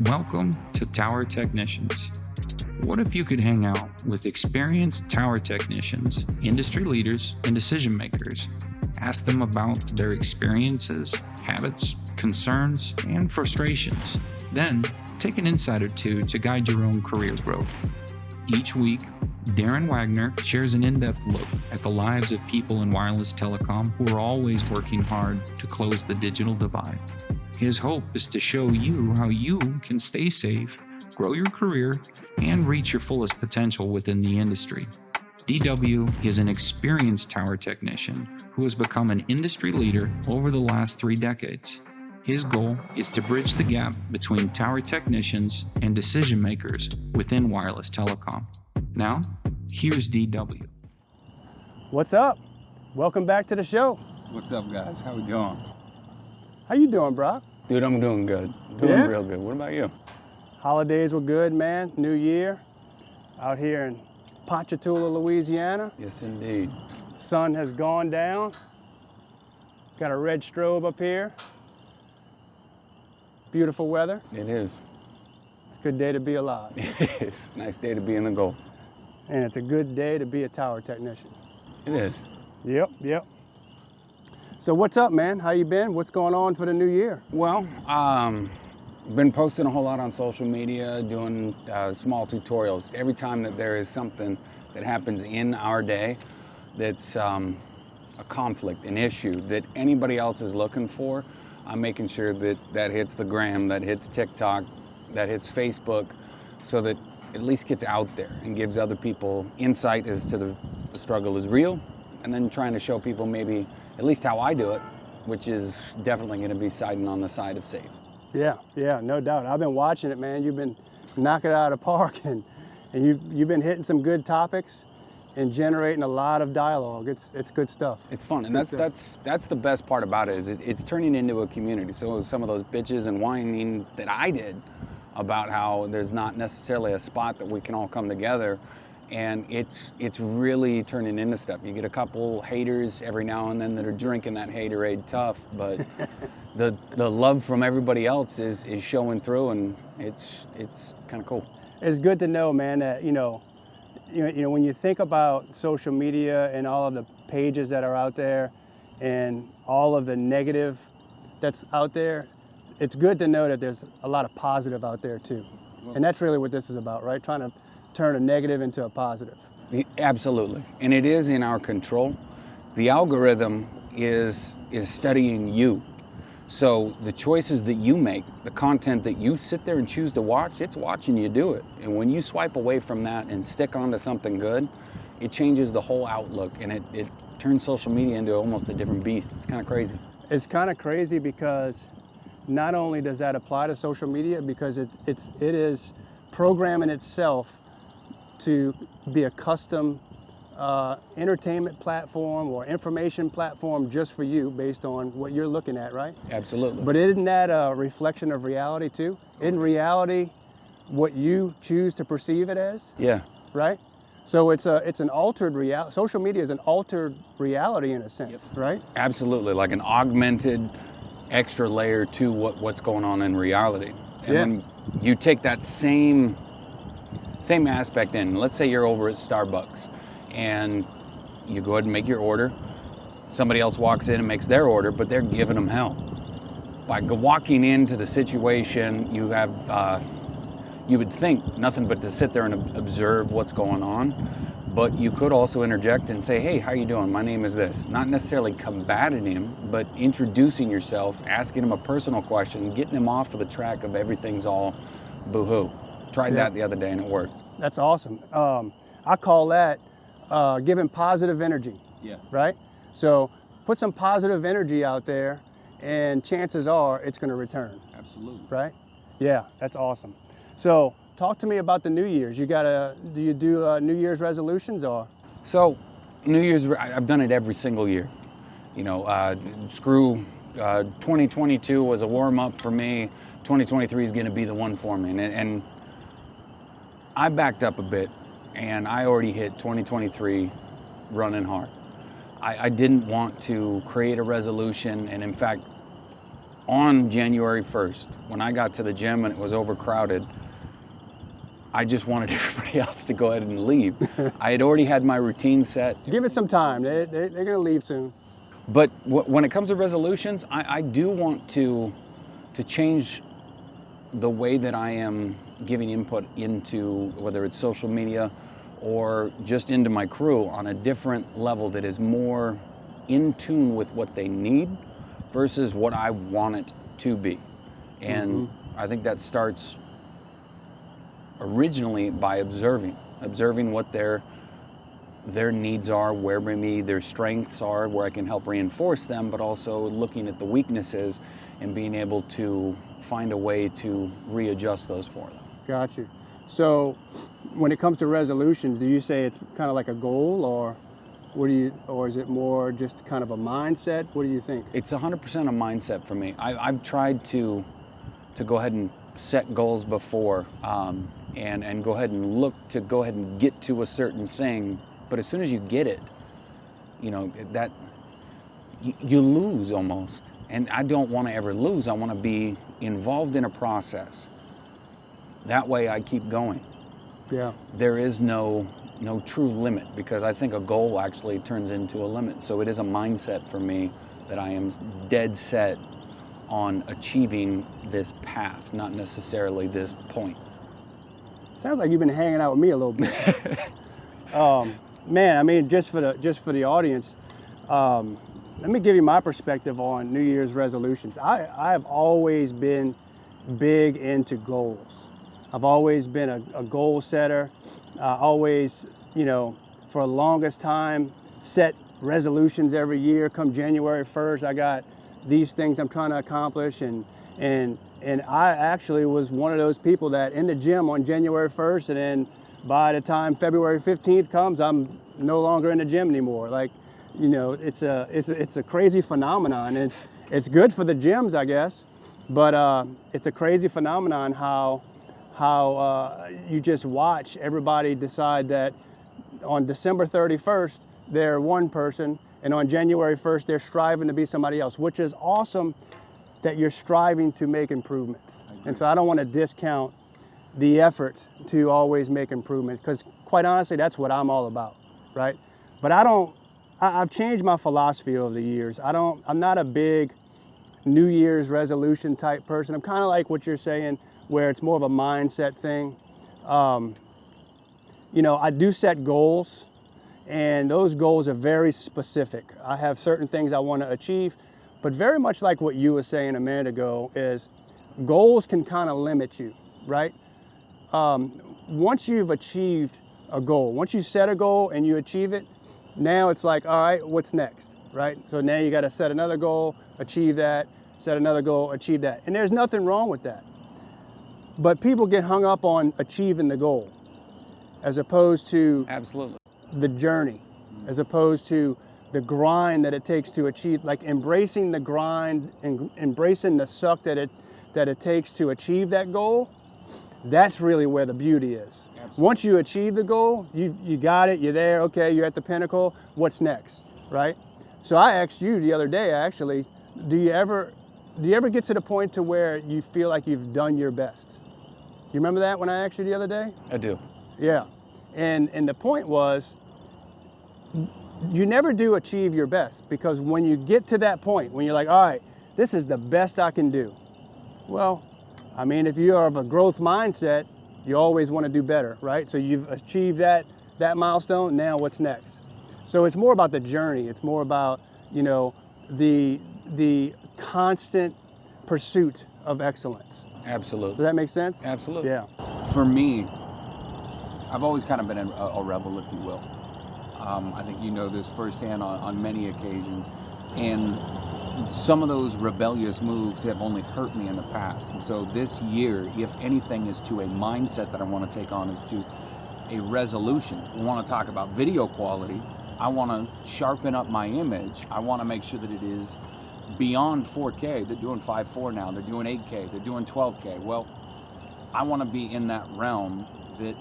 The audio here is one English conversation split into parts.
Welcome to Tower Technicians. What if you could hang out with experienced tower technicians, industry leaders, and decision makers? Ask them about their experiences, habits, concerns, and frustrations. Then, take an insight or two to guide your own career growth. Each week, Darren Wagner shares an in-depth look at the lives of people in wireless telecom who are always working hard to close the digital divide. His hope is to show you how you can stay safe, grow your career, and reach your fullest potential within the industry. DW is an experienced tower technician who has become an industry leader over the last 3 decades. His goal is to bridge the gap between tower technicians and decision makers within wireless telecom. Now, here's DW. What's up? Welcome back to the show. What's up, guys? How we doing? How you doing, bro? Dude, I'm doing good. Doing real good. What about you? Holidays were good, man. New Year. Out here in Ponchatoula, Louisiana. Yes, indeed. Sun has gone down. Got a red strobe up here. Beautiful weather. It is. It's a good day to be alive. It is. Nice day to be in the Gulf. And it's a good day to be a tower technician. It is. Yep. So what's up, man? How you been? What's going on for the new year? Well, been posting a whole lot on social media, doing small tutorials. Every time that there is something that happens in our day that's a conflict, an issue that anybody else is looking for, I'm making sure that that hits the gram, that hits TikTok, that hits Facebook, so that at least gets out there and gives other people insight as to the struggle is real, and then trying to show people maybe at least how I do it, which is definitely going to be siding on the side of safe. Yeah, no doubt. I've been watching it, man. You've been knocking it out of the park, and you've been hitting some good topics and generating a lot of dialogue. It's good stuff. It's fun, and that's the best part about it, is it's turning into a community. So some of those bitches and whining that I did about how there's not necessarily a spot that we can all come together, and it's really turning into stuff. You get a couple haters every now and then that are drinking that haterade tough, but the love from everybody else is showing through, and it's kind of cool. It's good to know, man, that you know when you think about social media and all of the pages that are out there and all of the negative that's out there, it's good to know that there's a lot of positive out there too. And that's really what this is about, right? Trying to turn a negative into a positive. Absolutely, and it is in our control. The algorithm is studying you. So the choices that you make, the content that you sit there and choose to watch, it's watching you do it. And when you swipe away from that and stick onto something good, it changes the whole outlook, and it turns social media into almost a different beast. It's kind of crazy. It's kind of crazy because not only does that apply to social media, because it is programming itself to be a custom entertainment platform or information platform just for you based on what you're looking at, right? Absolutely. But isn't that a reflection of reality too? Isn't reality what you choose to perceive it as? Yeah. Right? So it's an altered reality. Social media is an altered reality in a sense, yep. Right? Absolutely, like an augmented extra layer to what's going on in reality. And when you take that same aspect in, let's say you're over at Starbucks and you go ahead and make your order. Somebody else walks in and makes their order, but they're giving them hell. By walking into the situation, you have, you would think nothing but to sit there and observe what's going on, but you could also interject and say, hey, how you doing? My name is this. Not necessarily combating him, but introducing yourself, asking him a personal question, getting him off of the track of everything's all boo-hoo. Tried that the other day and it worked. That's awesome. I call that giving positive energy. Yeah. Right? So put some positive energy out there and chances are it's going to return. Absolutely. Right? Yeah, that's awesome. So talk to me about the New Year's. Do you do New Year's resolutions or? So New Year's, I've done it every single year. You know, 2022 was a warm up for me. 2023 is going to be the one for me. And I backed up a bit, and I already hit 2023 running hard. I didn't want to create a resolution, and in fact, on January 1st, when I got to the gym and it was overcrowded, I just wanted everybody else to go ahead and leave. I had already had my routine set. Give it some time. They're going to leave soon. But when it comes to resolutions, I do want to change the way that I am giving input into, whether it's social media or just into my crew, on a different level that is more in tune with what they need versus what I want it to be. And I think that starts originally by observing what their needs are, where maybe their strengths are, where I can help reinforce them, but also looking at the weaknesses and being able to find a way to readjust those for them. Got you. So when it comes to resolutions, do you say it's kind of like a goal, or or is it more just kind of a mindset? What do you think? It's 100% a mindset for me. I've tried to go ahead and set goals before, and go ahead and look to go ahead and get to a certain thing. But as soon as you get it, that you lose almost. And I don't want to ever lose. I want to be involved in a process. That way I keep going. Yeah. There is no true limit, because I think a goal actually turns into a limit. So it is a mindset for me that I am dead set on achieving this path, not necessarily this point. Sounds like you've been hanging out with me a little bit. Man, I mean, just for the audience, let me give you my perspective on New Year's resolutions. I have always been big into goals. I've always been a goal setter. Always, for the longest time, set resolutions every year. Come January 1st, I got these things I'm trying to accomplish, and I actually was one of those people that in the gym on January 1st, and then by the time February 15th comes, I'm no longer in the gym anymore. Like, it's a crazy phenomenon. It's good for the gyms, I guess, but it's a crazy phenomenon how you just watch everybody decide that on December 31st they're one person, and on January 1st they're striving to be somebody else, which is awesome that you're striving to make improvements. And so I don't want to discount the effort to always make improvements, because quite honestly, that's what I'm all about, right? But I've changed my philosophy over the years. I'm not a big New Year's resolution type person. I'm kind of like what you're saying, where it's more of a mindset thing. I do set goals, and those goals are very specific. I have certain things I want to achieve, but very much like what you were saying a minute ago, is goals can kind of limit you, right? Once you've achieved a goal, once you set a goal and you achieve it, now it's like, all right, what's next, right? So now you got to set another goal, achieve that, set another goal, achieve that. And there's nothing wrong with that. But people get hung up on achieving the goal as opposed to Absolutely. the journey, as opposed to the grind that it takes to achieve, like embracing the grind and embracing the suck that it takes to achieve that goal. That's really where the beauty is. Absolutely. Once you achieve the goal, you got it, you're there, okay, you're at the pinnacle, what's next, right? So I asked you the other day, actually, do you ever get to the point to where you feel like you've done your best? You remember that when I asked you the other day? I do. Yeah. And the point was, you never do achieve your best, because when you get to that point, when you're like, all right, this is the best I can do. Well, I mean, if you are of a growth mindset, you always want to do better, right? So you've achieved that milestone, now what's next? So it's more about the journey. It's more about, the constant pursuit of excellence. Absolutely. Does that make sense? Absolutely. Yeah. For me, I've always kind of been a rebel, if you will. I think you know this firsthand on many occasions. And some of those rebellious moves have only hurt me in the past. And so this year, if anything, is to a mindset that I want to take on, is to a resolution. We want to talk about video quality. I want to sharpen up my image. I want to make sure that it is beyond 4K. They're doing 5.4 now. They're doing 8K. They're doing 12K. Well, I want to be in that realm that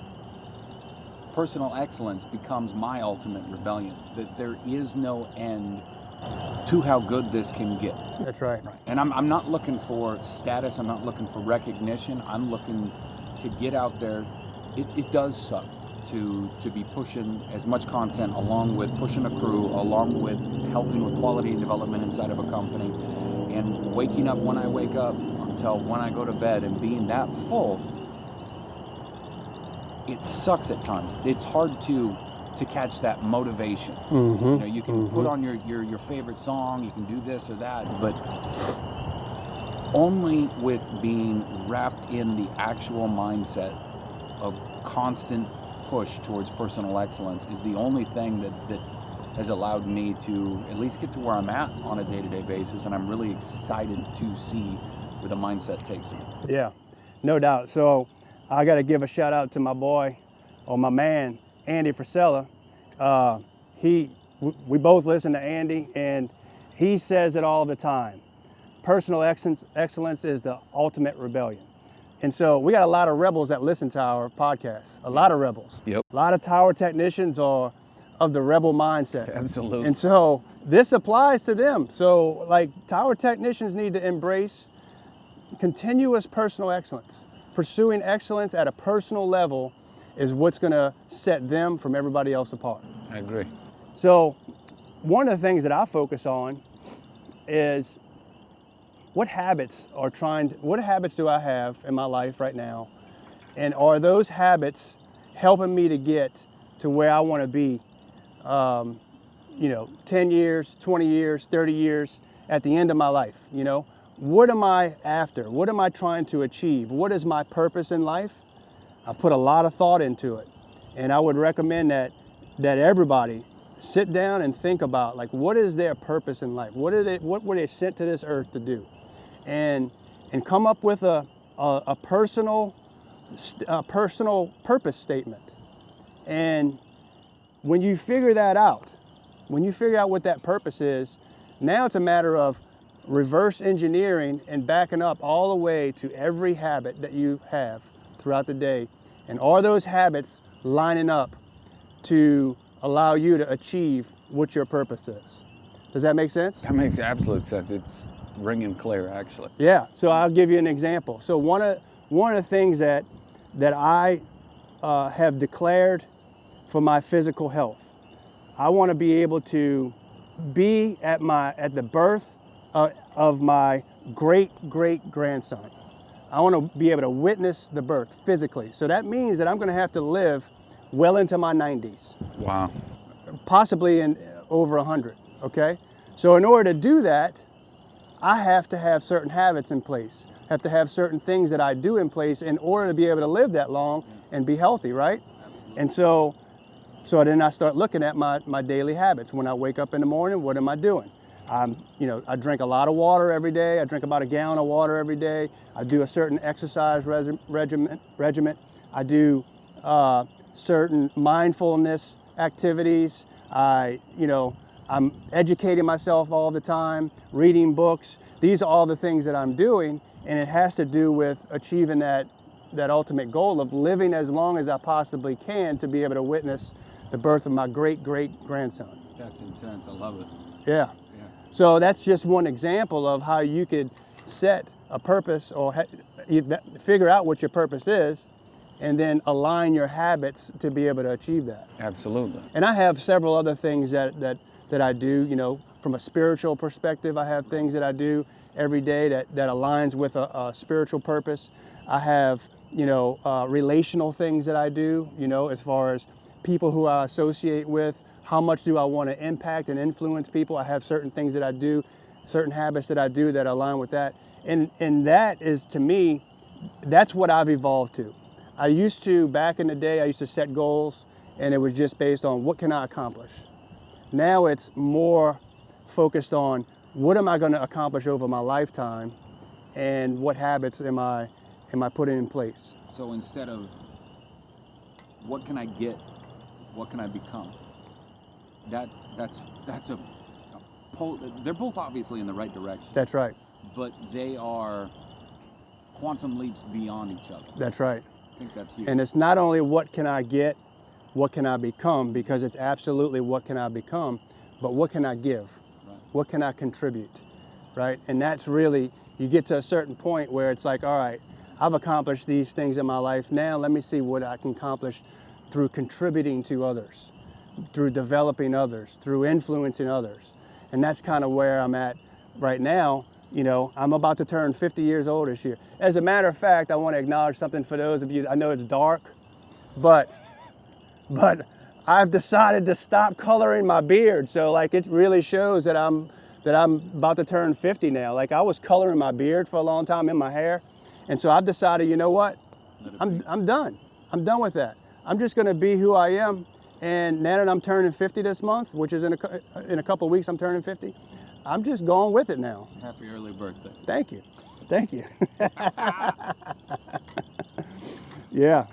personal excellence becomes my ultimate rebellion, that there is no end to how good this can get. That's right. And I'm not looking for status. I'm not looking for recognition. I'm looking to get out there. It does suck to be pushing as much content, along with pushing a crew, along with helping with quality development inside of a company, and waking up when I wake up until when I go to bed and being that full. It sucks at times. It's hard to catch that motivation. Mm-hmm. You know, you can put on your favorite song, you can do this or that, but only with being wrapped in the actual mindset of constant push towards personal excellence is the only thing that has allowed me to at least get to where I'm at on a day-to-day basis, and I'm really excited to see where the mindset takes me. Yeah, no doubt. So I got to give a shout out to my boy, or my man, Andy Frisella. We both listen to Andy, and he says it all the time. Personal excellence is the ultimate rebellion. And so we got a lot of rebels that listen to our podcast, a lot of rebels. Yep. A lot of tower technicians are of the rebel mindset. Absolutely. And so this applies to them. So like tower technicians need to embrace continuous personal excellence. Pursuing excellence at a personal level is what's going to set them from everybody else apart. I agree. So one of the things that I focus on is what habits do I have in my life right now? And are those habits helping me to get to where I want to be, 10 years, 20 years, 30 years at the end of my life? You know, what am I after? What am I trying to achieve? What is my purpose in life? I've put a lot of thought into it. And I would recommend that everybody sit down and think about, like, what is their purpose in life? What were they sent to this earth to do? And come up with a personal purpose statement. And when you figure that out, what that purpose is, now it's a matter of reverse engineering and backing up all the way to every habit that you have throughout the day. And are those habits lining up to allow you to achieve what your purpose is? Does that make sense? That makes absolute sense. It's ringing clear, actually. Yeah, so I'll give you an example. So one of the things that I have declared for my physical health, I want to be able to be at the birth of my great-great-grandson. I want to be able to witness the birth physically. So that means that I'm going to have to live well into my 90s. Wow. Possibly in over 100, okay? So in order to do that, I have to have certain habits in place. I have to have certain things that I do in place in order to be able to live that long and be healthy, right? And so then I start looking at my daily habits. When I wake up in the morning, what am I doing? I drink a lot of water every day. I drink about a gallon of water every day. I do a certain exercise regimen. I do certain mindfulness activities. I'm educating myself all the time, reading books. These are all the things that I'm doing, and it has to do with achieving that ultimate goal of living as long as I possibly can to be able to witness the birth of my great-great-grandson. That's intense. I love it. Yeah. So that's just one example of how you could set a purpose or figure out what your purpose is, and then align your habits to be able to achieve that. Absolutely. And I have several other things that I do, from a spiritual perspective. I have things that I do every day that aligns with a spiritual purpose. I have, relational things that I do, as far as people who I associate with. How much do I want to impact and influence people? I have certain things that I do, certain habits that I do that align with that. And that is, to me, that's what I've evolved to. Back in the day, I used to set goals, and it was just based on what can I accomplish. Now it's more focused on what am I going to accomplish over my lifetime, and what habits am I putting in place. So instead of what can I get, what can I become? That's a pull. They're both obviously in the right direction. That's right. But they are quantum leaps beyond each other. That's right. I think that's huge. And it's not only what can I get, what can I become, because it's absolutely what can I become, but what can I give? Right. What can I contribute, right? And that's really, you get to a certain point where it's like, all right, I've accomplished these things in my life. Now let me see what I can accomplish through contributing to others, through developing others, through influencing others. And that's kind of where I'm at right now. You know, I'm about to turn 50 years old this year. As a matter of fact, I want to acknowledge something for those of you, I know it's dark, but I've decided to stop coloring my beard. So like it really shows that I'm about to turn 50 now. Like I was coloring my beard for a long time in my hair. And so I've decided, you know what? I'm done. I'm done with that. I'm just going to be who I am. And now that I'm turning 50 this month, which is in a couple of weeks, I'm turning 50. I'm just going with it now. Happy early birthday. Thank you. Thank you. Yeah.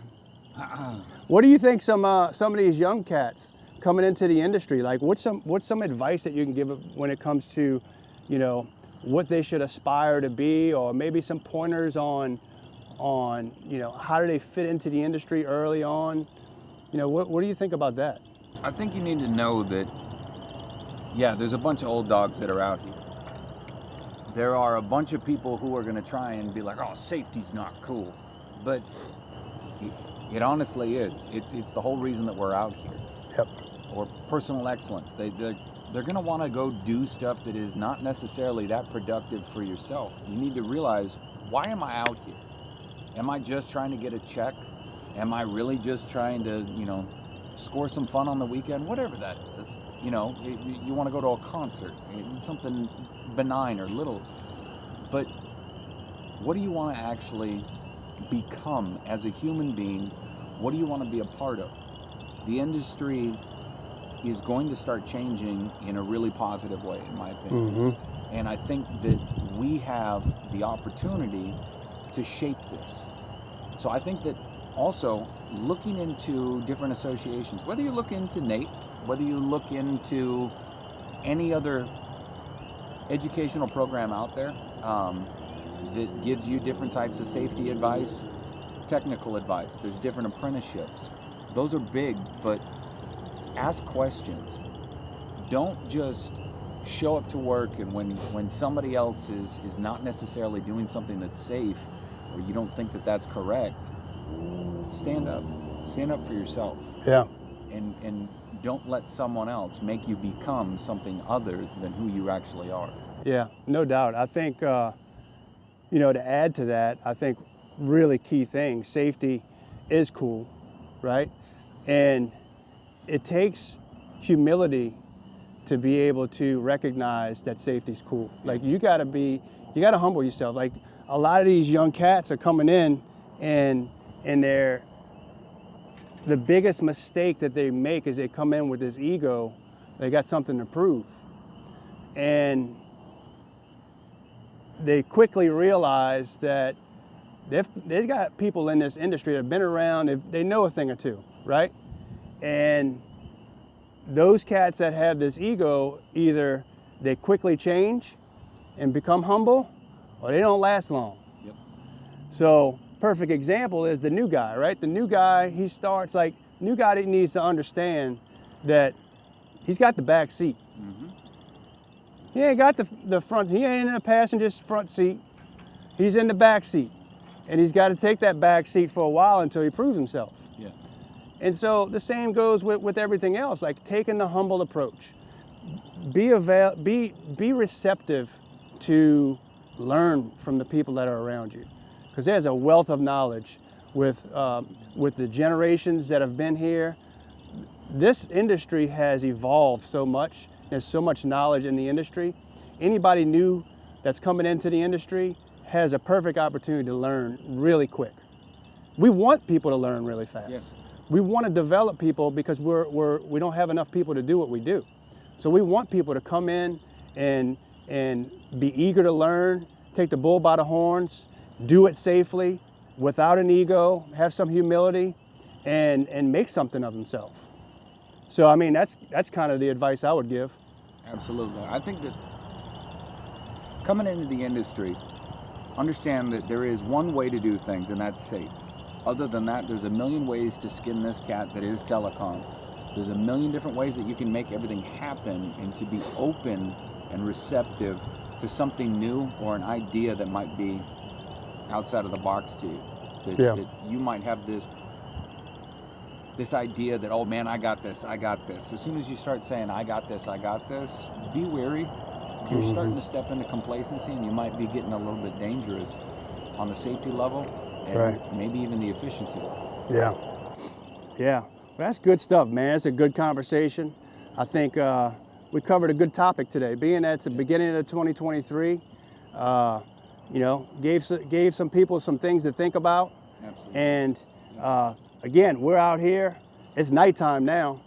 What do you think some of these young cats coming into the industry, like what's some advice that you can give when it comes to, you know, what they should aspire to be, or maybe some pointers on, you know, how do they fit into the industry early on? You know, what do you think about that? I think you need to know that, yeah, there's a bunch of old dogs that are out here. There are a bunch of people who are going to try and be like, oh, safety's not cool. But it honestly is. It's the whole reason that we're out here. Yep. Or personal excellence. They're going to want to go do stuff that is not necessarily that productive for yourself. You need to realize, why am I out here? Am I just trying to get a check? Am I really just trying to, you know, score some fun on the weekend? Whatever that is. You know, you want to go to a concert, something benign or little. But what do you want to actually become as a human being? What do you want to be a part of? The industry is going to start changing in a really positive way, in my opinion. Mm-hmm. And I think that we have the opportunity to shape this. So I think that also looking into different associations, whether you look into NATE, whether you look into any other educational program out there that gives you different types of safety advice, technical advice, there's different apprenticeships. Those are big, but ask questions. Don't just show up to work and when somebody else is not necessarily doing something that's safe, or you don't think that that's correct, stand up for yourself. Yeah. And don't let someone else make you become something other than who you actually are. Yeah, no doubt. I think, you know, to add to that, I think really key thing, safety is cool, right? And it takes humility to be able to recognize that safety's cool. Like you gotta humble yourself. Like a lot of these young cats are coming in and the biggest mistake that they make is they come in with this ego, they got something to prove. And they quickly realize that they've got people in this industry that have been around, they know a thing or two, right? And those cats that have this ego, either they quickly change and become humble, or they don't last long. Yep. So, perfect example is the new guy, right? The new guy, new guy that needs to understand that he's got the back seat. Mm-hmm. He ain't got the front, he ain't in the passenger's front seat. He's in the back seat. And he's got to take that back seat for a while until he proves himself. Yeah. And so the same goes with everything else, like taking the humble approach. Be receptive to learn from the people that are around you. Because there's a wealth of knowledge with the generations that have been here. This industry has evolved so much. There's so much knowledge in the industry. Anybody new that's coming into the industry has a perfect opportunity to learn really quick. We want people to learn really fast. Yeah. We want to develop people because we don't have enough people to do what we do. So we want people to come in and be eager to learn, take the bull by the horns, do it safely, without an ego, have some humility, and make something of themselves. So I mean, that's kind of the advice I would give. Absolutely. I think that coming into the industry, understand that there is one way to do things, and that's safe. Other than that, there's a million ways to skin this cat that is telecom. There's a million different ways that you can make everything happen, and to be open and receptive to something new or an idea that might be outside of the box to you. That you might have this idea that, oh man, I got this. As soon as you start saying, I got this, be wary. You're starting to step into complacency, and you might be getting a little bit dangerous on the safety level, and maybe even the efficiency level. Yeah. Well, that's good stuff, man. It's a good conversation. I think we covered a good topic today. Being at the beginning of 2023, gave some people some things to think about. Absolutely. And again, we're out here. It's nighttime now,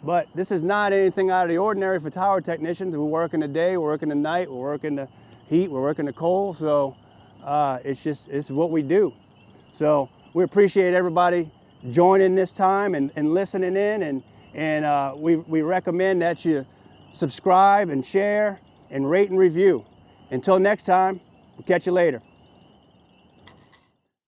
but this is not anything out of the ordinary for tower technicians. We're working the day, we're working the night, we're working the heat, we're working the cold. So it's what we do. So we appreciate everybody joining this time and listening in, and we recommend that you subscribe and share and rate and review. Until next time, we'll catch you later.